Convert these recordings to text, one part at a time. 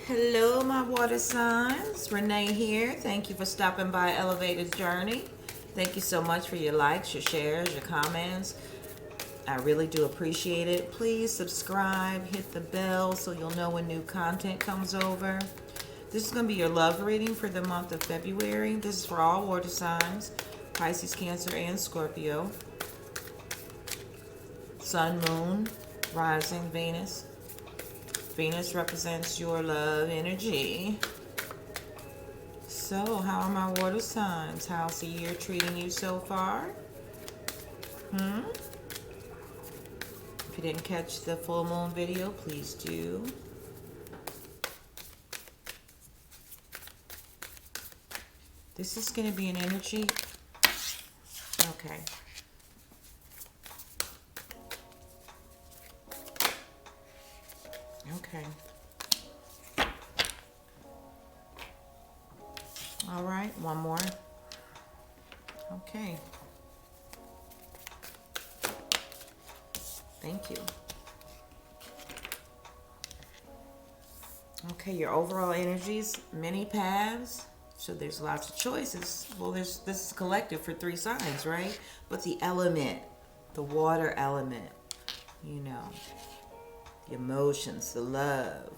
Hello, my water signs. Renee here. Thank you for stopping by Elevated Journey. Thank you so much for your likes, your shares, your comments. I really do appreciate it. Please subscribe, hit the bell so you'll know when new content comes over. This is going to be your love reading for the month of February. This is for all water signs, Pisces, Cancer, and Scorpio. Sun, Moon, Rising, Venus. Venus represents your love energy. So, how are my water signs? How's the year treating you so far? If you didn't catch the full moon video, please do. This is going to be an energy. Okay. Okay. All right, one more. Okay. Thank you. Okay, your overall energies, many paths. So there's lots of choices. Well, this is collective for 3 signs, right? But the element, the water element, you know, the emotions, the love,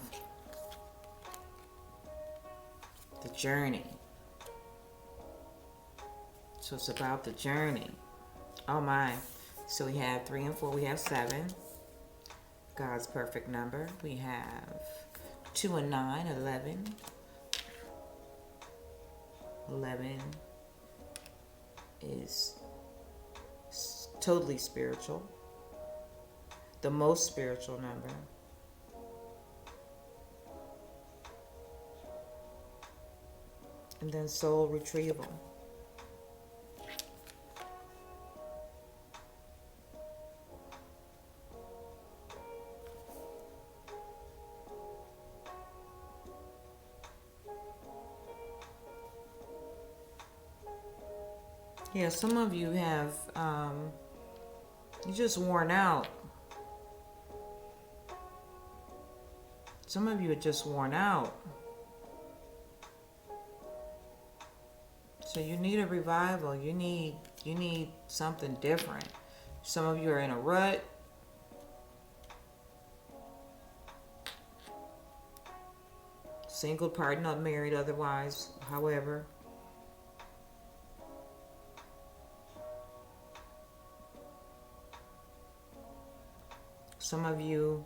the journey. So it's about the journey. Oh my. So we have 3 and 4. We have 7. God's perfect number. We have 2 and 9, 11. 11 is totally spiritual. The most spiritual number. And then soul retrieval. Yeah, some of you have, you're just worn out. Some of you are just worn out. So you need a revival. You need something different. Some of you are in a rut. Single, part, not married otherwise, however. Some of you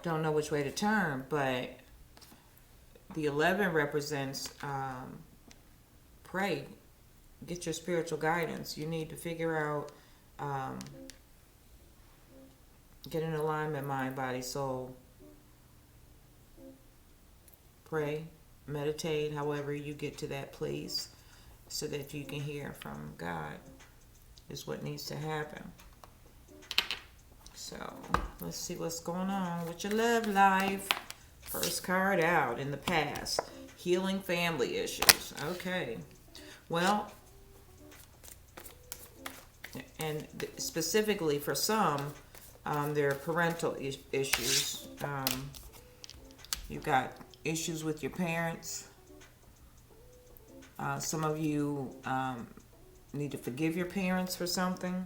don't know which way to turn, but the 11 represents pray. Get your spiritual guidance. You need to figure out, get in alignment, mind, body, soul. Pray, meditate, however you get to that place so that you can hear from God is what needs to happen. So let's see what's going on with your love life. First card out, in the past. Healing family issues. Okay. Well, and specifically for some, there are parental issues. You've got issues with your parents. Some of you need to forgive your parents for something.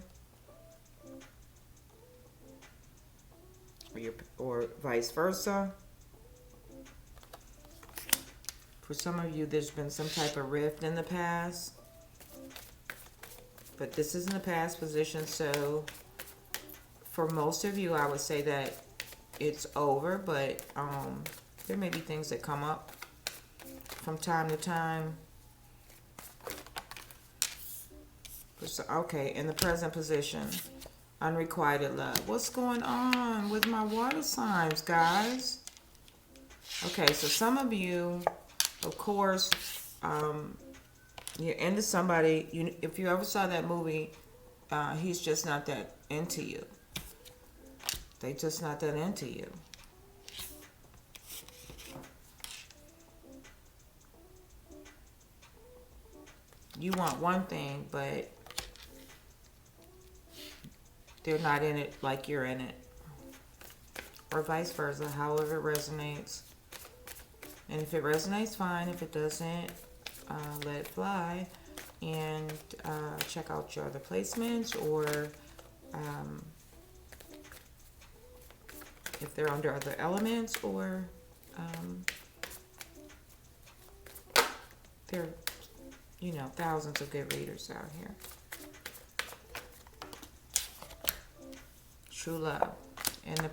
Or vice versa. For some of you, there's been some type of rift in the past. But this is in the past position, so for most of you, I would say that it's over, but there may be things that come up from time to time. Okay, in the present position, unrequited love. What's going on with my water signs, guys? Okay, so some of you, of course, you're into somebody. If you ever saw that movie, He's Just Not That Into You. They just not that into you. You want one thing, but they're not in it like you're in it. or vice versa, however it resonates. And if it resonates, fine. If it doesn't, let it fly. And check out your other placements, or if they're under other elements, or there are, thousands of good readers out here. True love. And the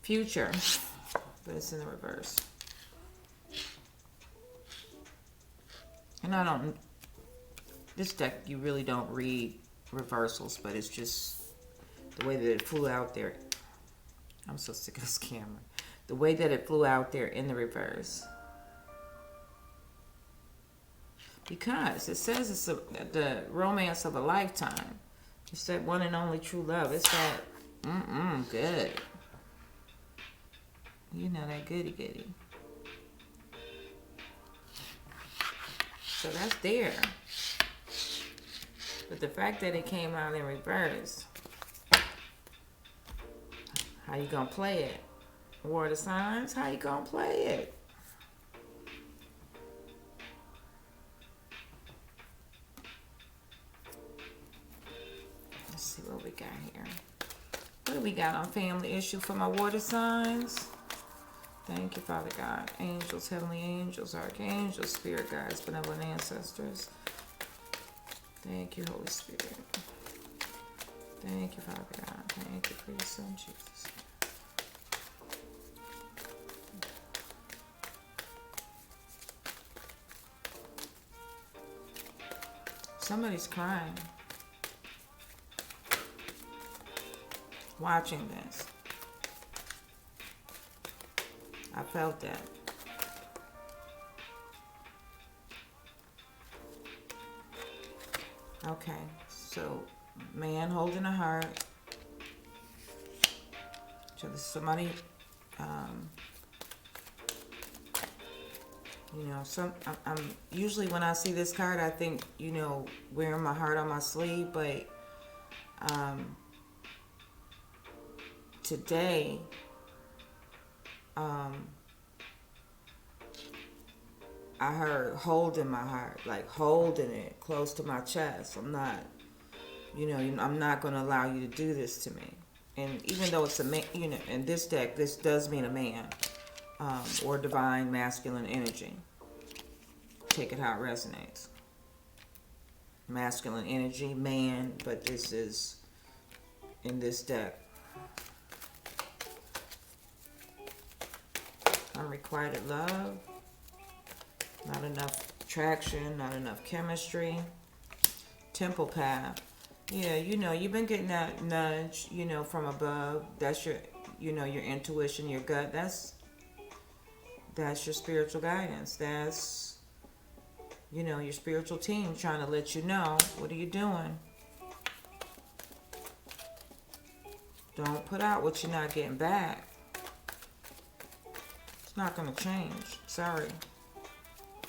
future, but it's in the reverse. And this deck, you really don't read reversals, but it's just the way that it flew out there. I'm so sick of this camera. The way that it flew out there in the reverse. Because it says it's the romance of a lifetime. It's that one and only true love. It's that, good. That goody goody. So that's there. But the fact that it came out in reverse, how you gonna play it? Water signs, how you gonna play it? Let's see what we got here. What do we got on family issue for my water signs? Thank you, Father God. Angels, heavenly angels, archangels, spirit guides, benevolent ancestors. Thank you, Holy Spirit. Thank you, Father God. Thank you for your son, Jesus. Somebody's crying. Watching this. I felt that. Okay, so man holding a heart. So there's somebody, I'm usually when I see this card, I think, wearing my heart on my sleeve, but today, I heard holding my heart, like holding it close to my chest. I'm not, I'm not going to allow you to do this to me. And even though it's a man, in this deck, this does mean a man, or divine masculine energy. Take it how it resonates. Masculine energy, man, but this is in this deck. Unrequited love. Not enough traction, not enough chemistry. Temple path. Yeah, you've been getting that nudge, from above. That's your, your intuition, your gut. That's your spiritual guidance. That's, your spiritual team trying to let you know, what are you doing? Don't put out what you're not getting back. It's not going to change. Sorry.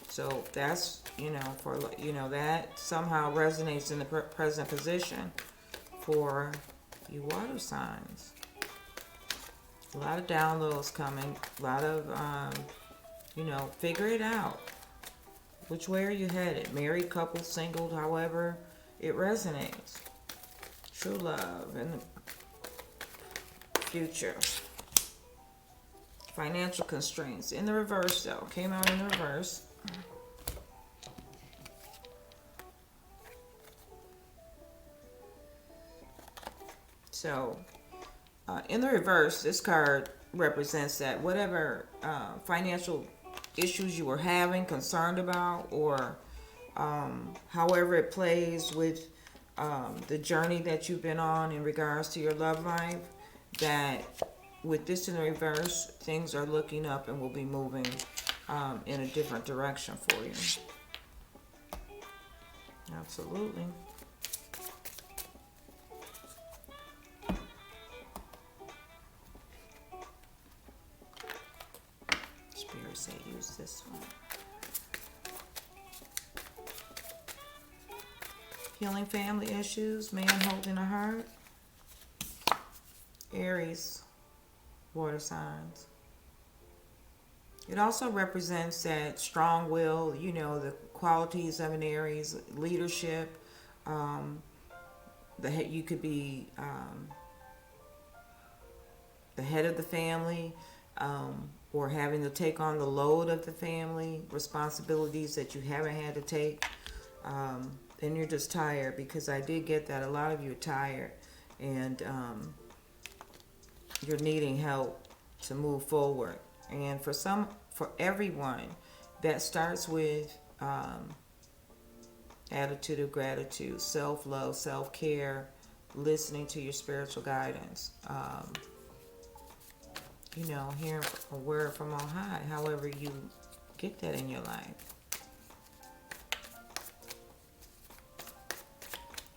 So that's, for, that somehow resonates in the present position for you water signs. A lot of downloads coming. A lot of, figure it out. Which way are you headed? Married, couple, single, however it resonates. True love in the future. Financial constraints. In the reverse, though. Came out in the reverse. So, in the reverse, this card represents that whatever financial issues you were having, concerned about, or however it plays with the journey that you've been on in regards to your love life, that with this in the reverse, things are looking up and will be moving in a different direction for you. Absolutely. Spirit say use this one. Healing family issues, man holding a heart. Aries, water signs. It also represents that strong will, the qualities of an Aries, leadership. Um, you could be the head of the family, or having to take on the load of the family, responsibilities that you haven't had to take. And you're just tired, because I did get that. A lot of you are tired, and you're needing help to move forward. And for everyone, that starts with attitude of gratitude, self-love, self-care, listening to your spiritual guidance. Hearing a word from on high, however you get that in your life.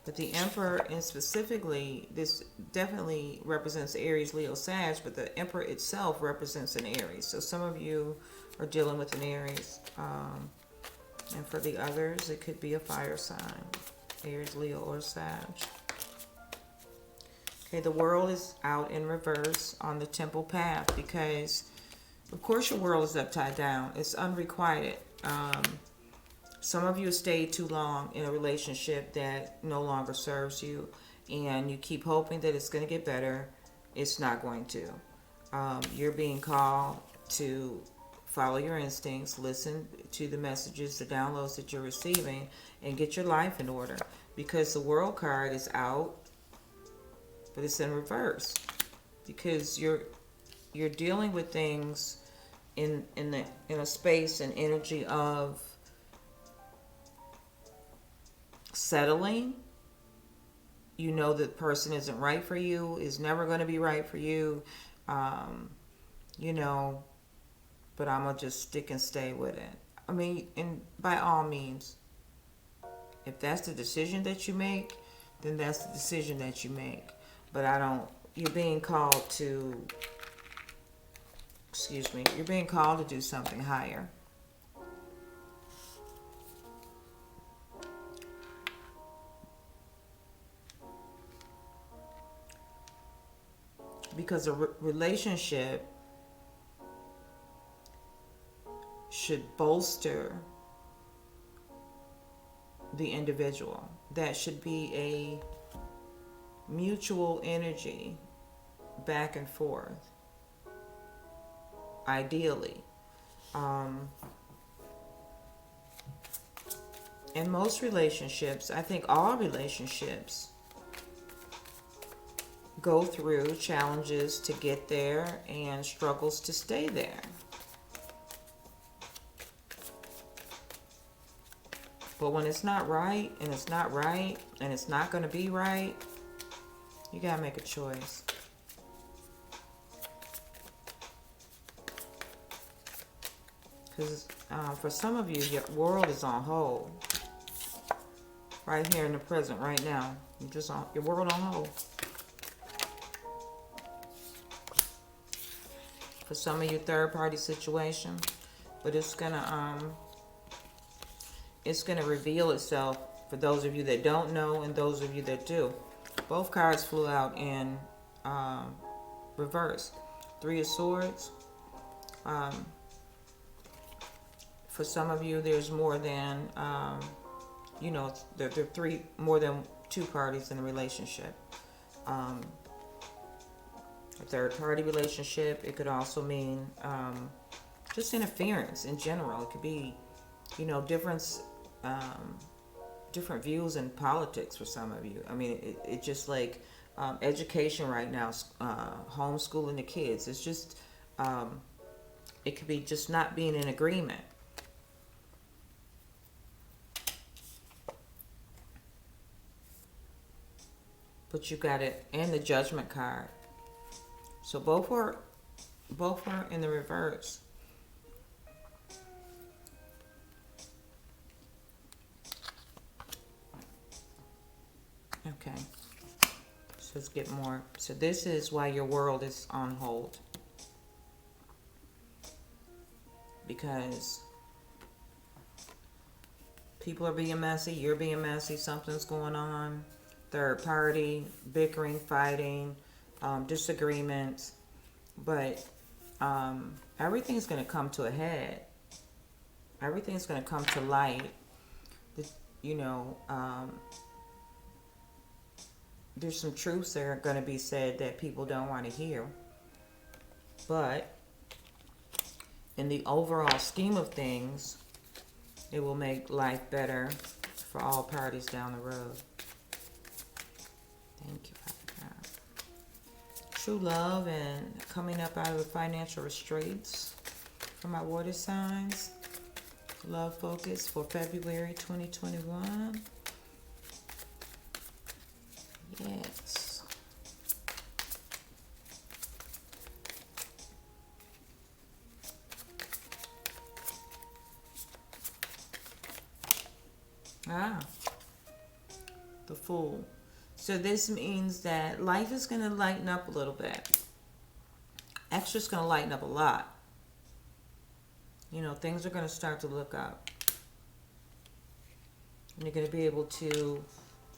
But the Emperor, and specifically, this definitely represents Aries, Leo, Sag, but the Emperor itself represents an Aries. So some of you are dealing with an Aries. And for the others, it could be a fire sign, Aries, Leo, or Sag. Okay, the world is out in reverse on the temple path, because, of course, your world is upside down. It's unrequited. Some of you have stayed too long in a relationship that no longer serves you, and you keep hoping that it's going to get better. It's not going to. You're being called to follow your instincts, listen to the messages, the downloads that you're receiving, and get your life in order, because the World card is out, but it's in reverse, because you're dealing with things in a space and energy of settling. You know that person isn't right for you, is never going to be right for you, but I'm going to just stick and stay with it. I mean, and by all means, if that's the decision that you make, then that's the decision that you make. But you're being called to, you're being called to do something higher. Because a relationship should bolster the individual. That should be a mutual energy back and forth, ideally. In most relationships, I think all relationships go through challenges to get there and struggles to stay there. But when it's not right, and it's not right, and it's not going to be right, you got to make a choice. Because for some of you, your world is on hold. Right here in the present, right now. You're just on your world on hold. For some of you, third-party situation. But it's gonna reveal itself for those of you that don't know and those of you that do. Both cards flew out in reverse. Three of Swords. For some of you, there's more than, there are more than two parties in a relationship. A third-party relationship. It could also mean just interference in general. It could be, different views in politics for some of you. I mean, it just like education right now, homeschooling the kids. It's just, it could be just not being in agreement. But you got it, and the Judgment card. So both were in the reverse. Okay. So let's get more. So this is why your world is on hold. Because people are being messy, you're being messy, something's going on. Third party, bickering, fighting, disagreements, but everything's going to come to a head. Everything's going to come to light. You know, there's some truths that are going to be said that people don't want to hear. But in the overall scheme of things, it will make life better for all parties down the road. Thank you, Father God. True love and coming up out of the financial restraints for my water signs. Love focus for February 2021. Yes. The Fool. So this means that life is going to lighten up a little bit. Actually, it's going to lighten up a lot. You know, things are going to start to look up. And you're going to be able to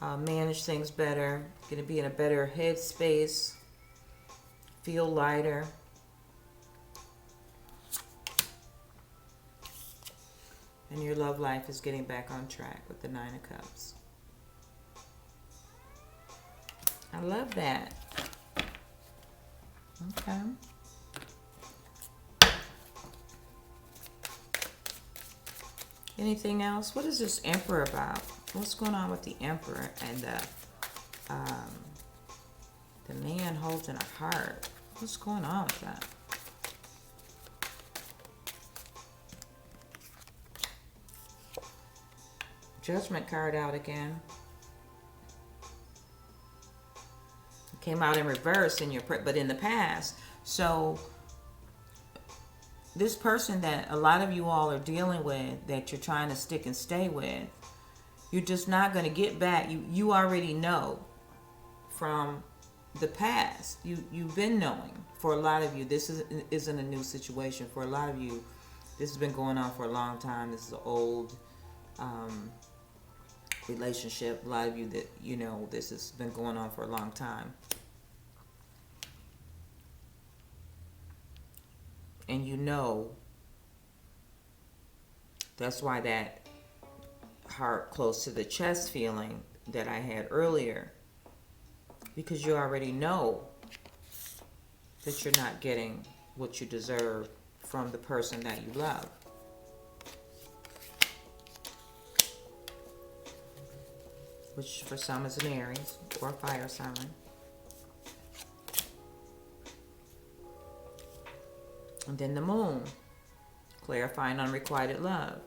manage things better. You're going to be in a better headspace. Feel lighter. And your love life is getting back on track with the Nine of Cups. I love that. Okay. Anything else? What is this Emperor about? What's going on with the Emperor and the man holding a heart? What's going on with that? Judgment card out again. It came out in reverse in your but in the past. So this person that a lot of you all are dealing with, that you're trying to stick and stay with, you're just not going to get back. You already know from the past. You've been knowing. For a lot of you, this isn't a new situation. For a lot of you, this has been going on for a long time. This is an old relationship. A lot of you that you know, this has been going on for a long time. And you know, that's why that heart close to the chest feeling that I had earlier, because you already know that you're not getting what you deserve from the person that you love. Which for some is an Aries or a fire sign. And then the Moon, clarifying unrequited love.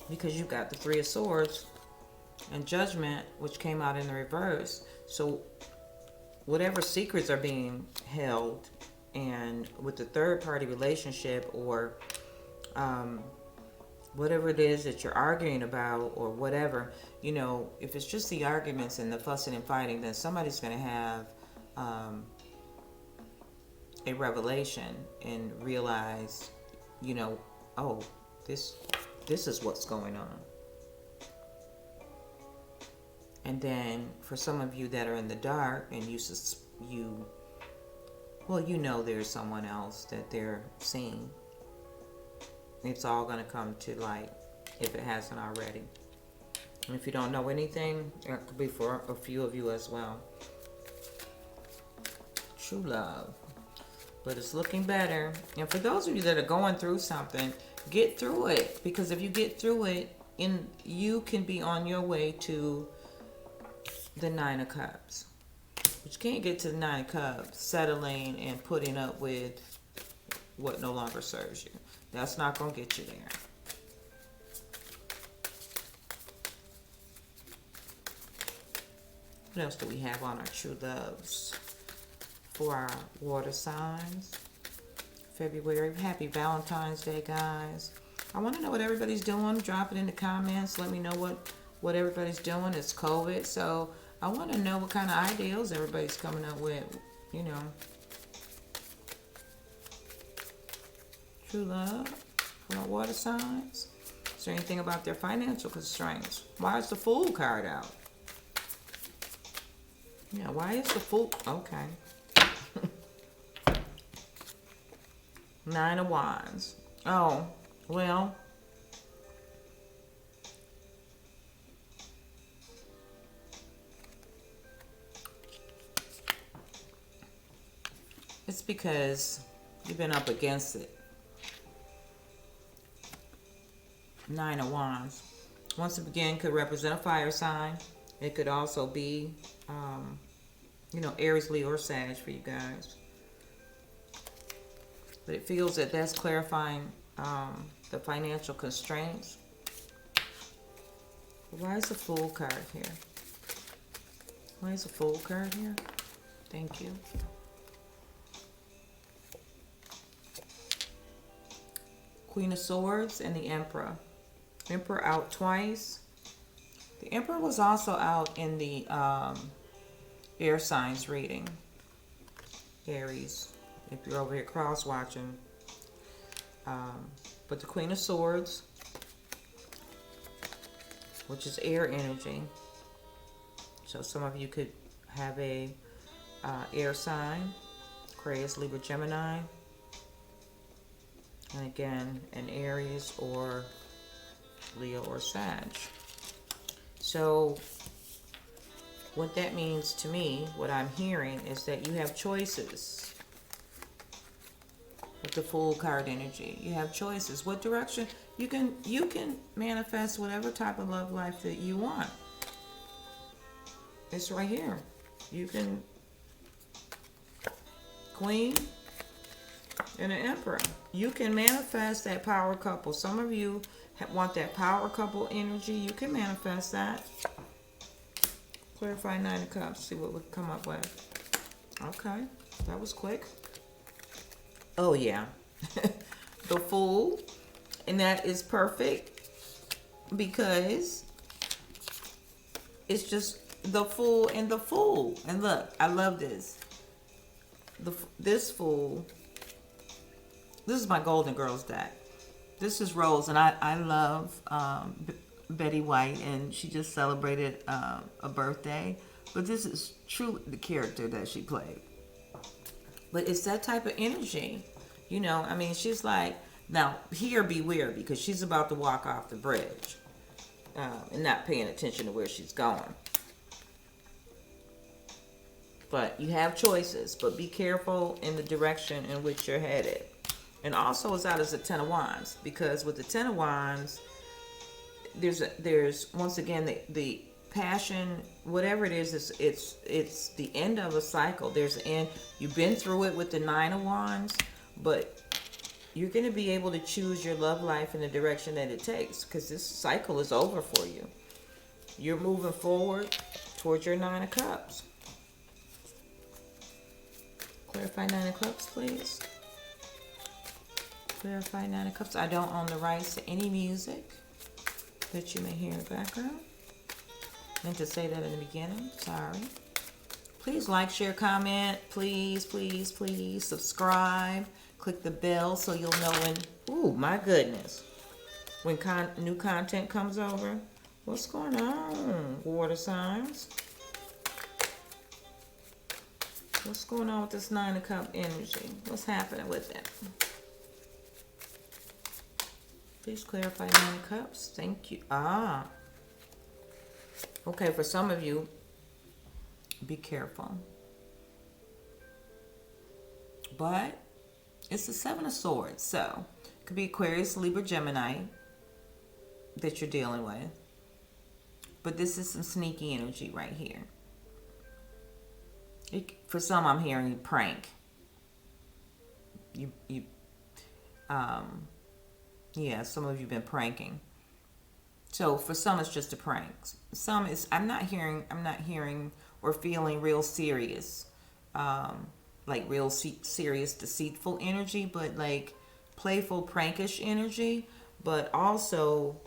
Because you've got the Three of Swords and Judgment, which came out in the reverse. So whatever secrets are being held, and with the third party relationship, or whatever it is that you're arguing about, or whatever, you know, if it's just the arguments and the fussing and fighting, then somebody's going to have a revelation and realize, you know, oh, this is what's going on. And then for some of you that are in the dark and you know there's someone else that they're seeing. It's all going to come to light if it hasn't already. And if you don't know anything, it could be for a few of you as well. True love. But it's looking better. And for those of you that are going through something, get through it. Because if you get through it, you can be on your way to the Nine of Cups. But you can't get to the Nine of Cups settling and putting up with what no longer serves you. That's not going to get you there. What else do we have on our true loves for our water signs? February. Happy Valentine's Day, guys. I want to know what everybody's doing. Drop it in the comments. Let me know what everybody's doing. It's COVID, so I want to know what kind of ideals everybody's coming up with, you know. True love. for my water signs. Is there anything about their financial constraints? Why is the Fool card out? Yeah, why is the Fool? Okay. Nine of Wands. Oh, well. It's because you've been up against it. Nine of Wands. Once again, could represent a fire sign. It could also be, Aries, Leo, or Sag for you guys. But it feels that that's clarifying the financial constraints. Why is the Fool card here? Why is the Fool card here? Thank you. Queen of Swords and the Emperor. Emperor out twice. The Emperor was also out in the air signs reading. Aries, if you're over here cross watching. But the Queen of Swords, which is air energy. So some of you could have a air sign, Aquarius, Libra, Gemini. And again, an Aries or Leo or Sag. So what that means to me, what I'm hearing, is that you have choices. With the Fool card energy, you have choices. What direction? You can manifest whatever type of love life that you want. It's right here. You can, Queen and an Emperor. You can manifest that power couple. Some of you want that power couple energy. You can manifest that. Clarify Nine of Cups. See what we come up with. Okay, that was quick. Oh yeah, the Fool, and that is perfect because it's just the Fool and the Fool. And look, I love this. This Fool. This is my Golden Girls deck. This is Rose, and I love Betty White, and she just celebrated a birthday. But this is truly the character that she played. But it's that type of energy, I mean, she's like, now here beware, because she's about to walk off the bridge and not paying attention to where she's going. But you have choices, but be careful in the direction in which you're headed. And also it's out as a Ten of Wands, because with the Ten of Wands, there's once again the passion, whatever it is, it's the end of a cycle. There's an end. You've been through it with the Nine of Wands, but you're going to be able to choose your love life in the direction that it takes, because this cycle is over for you. You're moving forward towards your Nine of Cups. Clarify Nine of Cups, please. Clarify Nine of Cups. I don't own the rights to any music that you may hear in the background. I meant to say that in the beginning. Sorry. Please like, share, comment. Please, please, please subscribe. Click the bell so you'll know when, ooh, my goodness, when new content comes over. What's going on, water signs? What's going on with this Nine of Cup energy? What's happening with it? Please clarify Nine of Cups. Thank you. Okay, for some of you, be careful. But it's the Seven of Swords. So it could be Aquarius, Libra, Gemini that you're dealing with. But this is some sneaky energy right here. For some, I'm hearing prank. Yeah, some of you have been pranking. So for some, it's just a prank. Some is I'm not hearing or feeling real serious, like real serious deceitful energy, but like playful prankish energy. But also,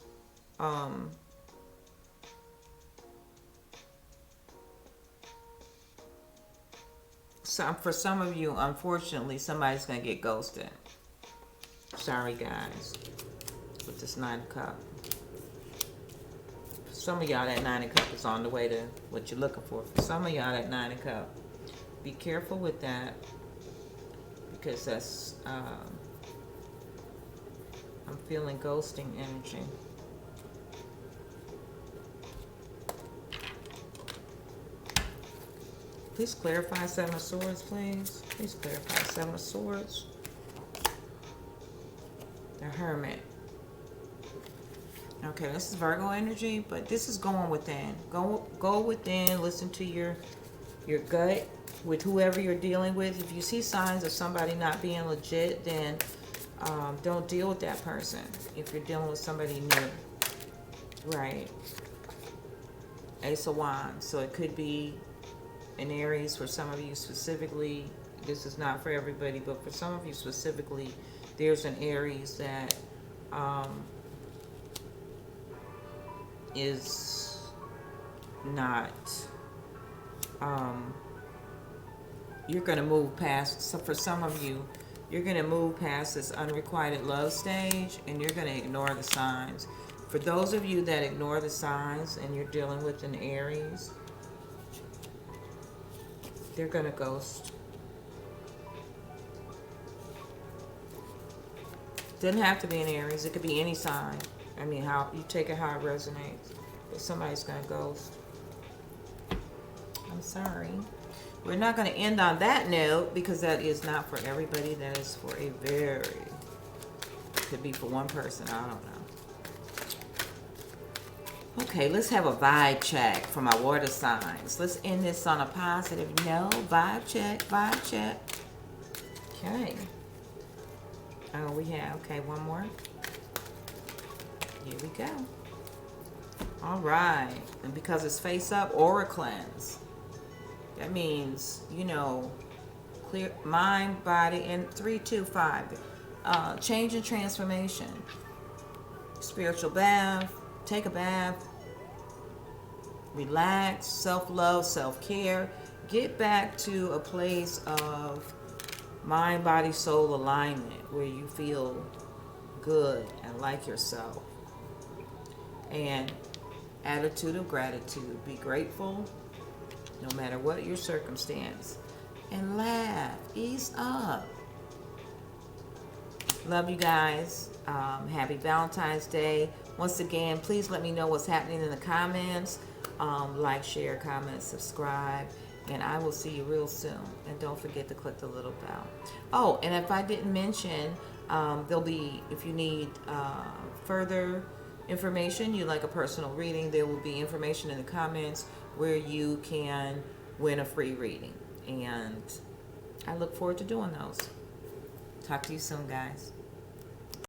for some of you, unfortunately, somebody's gonna get ghosted. Sorry, guys. with this Nine of Cups. For some of y'all, that Nine of Cups is on the way to what you're looking for. For some of y'all, that Nine of Cups, be careful with that, because that's, I'm feeling ghosting energy. Please clarify Seven of Swords, please. Please clarify Seven of Swords. The Hermit. Okay, this is Virgo energy, but this is going within. Go within. Listen to your gut with whoever you're dealing with. If you see signs of somebody not being legit, then don't deal with that person. If you're dealing with somebody new, right? Ace of Wands. So it could be in Aries for some of you specifically. This is not for everybody, but for some of you specifically, there's an Aries that is not, you're going to move past. So for some of you, you're going to move past this unrequited love stage, and you're going to ignore the signs. For those of you that ignore the signs and you're dealing with an Aries, they're going to ghost. Doesn't have to be an Aries. It could be any sign. I mean, how you take it, how it resonates. But somebody's going to ghost. I'm sorry. We're not going to end on that note, because that is not for everybody. That is for a very, could be for one person. I don't know. Okay, let's have a vibe check for my water signs. Let's end this on a positive note. Vibe check, vibe check. Okay. Oh, we have, okay, one more. Here we go. All right. And because it's face up, aura cleanse. That means, you know, clear mind, body, and 3, 2, 5. Change and transformation. Spiritual bath. Take a bath. Relax. Self-love, self-care. Get back to a place of mind, body, soul alignment where you feel good and like yourself. And attitude of gratitude. Be grateful no matter what your circumstance. And laugh. Ease up. Love you guys. Happy Valentine's Day. Once again, please let me know what's happening in the comments. Like, share, comment, subscribe. And I will see you real soon. And don't forget to click the little bell. Oh, and if I didn't mention, there'll be, if you need further information, you like a personal reading, there will be information in the comments where you can win a free reading. And I look forward to doing those. Talk to you soon, guys.